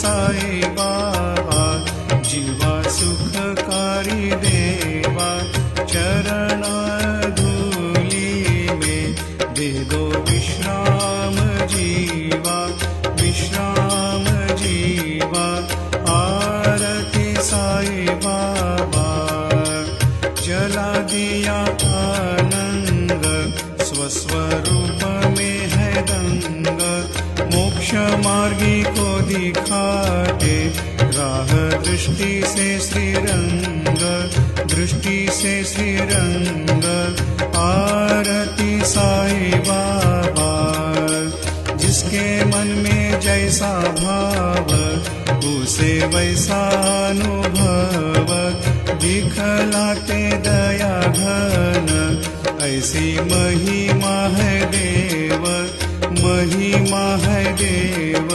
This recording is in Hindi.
साई बाबा, जीवा सुखकारी देवा, चरण धूली में दे दो विश्राम जीवा, विश्राम जीवा। आरती साई बाबा, जला दिया आनंद, स्वस्वरूप में है दंग, मोक्ष मार्गी को दिखाते, राह दृष्टि से श्रीरंग, दृष्टि से श्रीरंग। आरती साई बाबा, जिसके मन में जैसा भाव, उसे वैसा अनुभव, दिखलाते दया घन, ऐसी महिमा है देव, महिमा है देव।